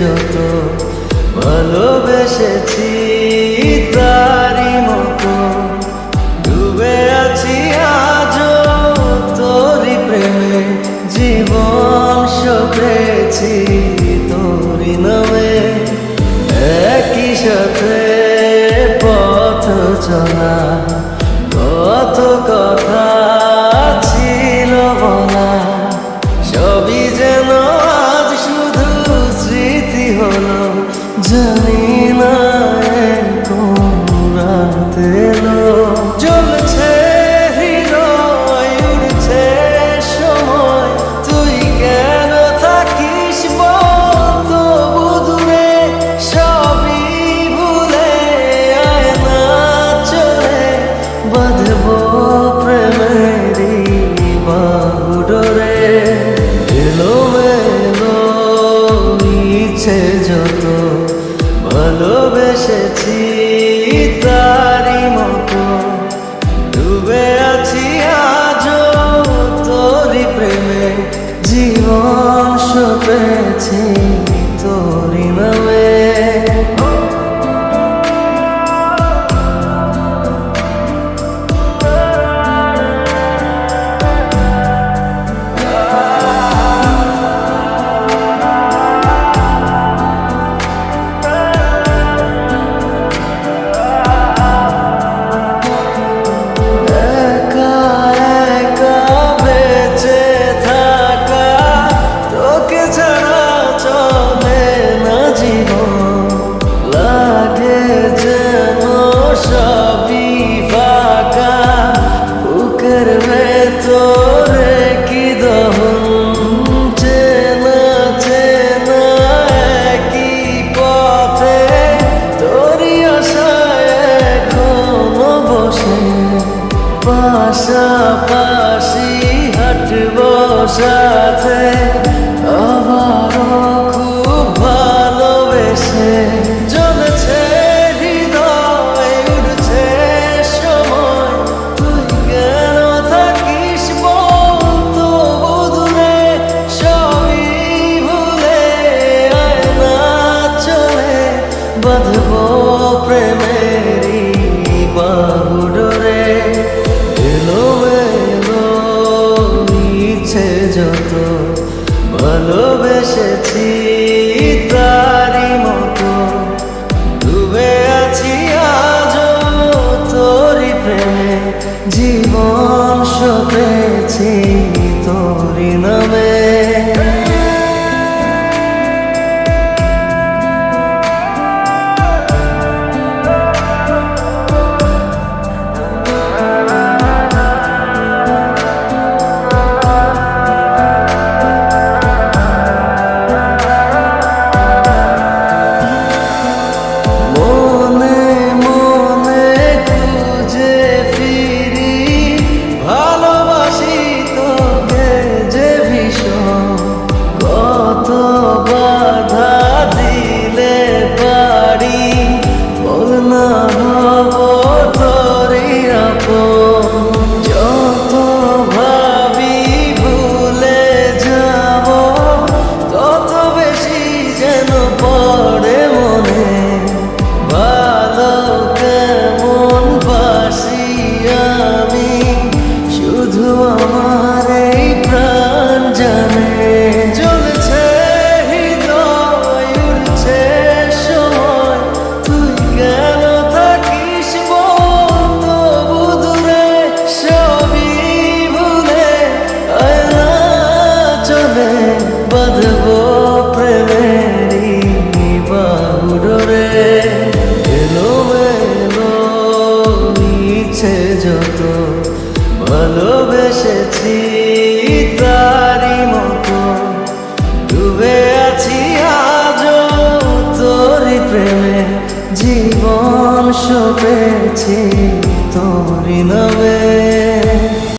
যত ভালোবেসেছি তারি মতো ডুবে আছি আজও তোরি প্রেমে জীবন সপেছি তোরি নামে একই সাথে পথ চলা কত কথা ছিল বলা সবই যেন আজ শুধু স্মৃতি হলো জানি না কোন রাত এলো জ্বলছে হৃদয় উড়ছে সময় তুই কেন থাকিস তবু দূরে সবই ভুলে আয় না চলে বাঁধবো প্রেমেরই বাহুডোরে এলোমেলো ইচ্ছে যত ভালোবেসেছি তারি মতো ডুবে আছি আজও তোরি প্রেমে জীবন সপেছি তোরি নামে তোরে কি দহন চেনা চেনা একই পথে তোরি আশায় এখনো বসে পাশাপাশি হাঁটব সাথে আবারও খুব ভালোবেসে জ্বলছে হৃদয় উড়ছে সময় তুই কেন থাকিস তবু দূরে সবই ভুলে আয় না চলে বাঁধবো প্রেমেরই বাহুডোরে এলোমেলো ইচ্ছে যত ভালোবেসেছি তারি মতো ডুবে আছি আজও তোরি প্রেমে জীবন সপেছি তোরি নামে যত ভাবি ভুলে যাব তত বেশি যেন পড়ে মনে ভালো কেমন বাসি আমি শুধু আমার এই প্রাণ জানে জ্বলছে হৃদয় উড়ছে সময় তুই কেন থাকিস তবু দূরে সবই ভুলে আয় না চলে বাঁধবো প্রেমেরই বাহুডোরে এলোমেলো ইচ্ছে যত ভালোবেসেছি তারি মতো ডুবে আছি আজও তোরি প্রেমে জীবন সপেছি তোরি নামে।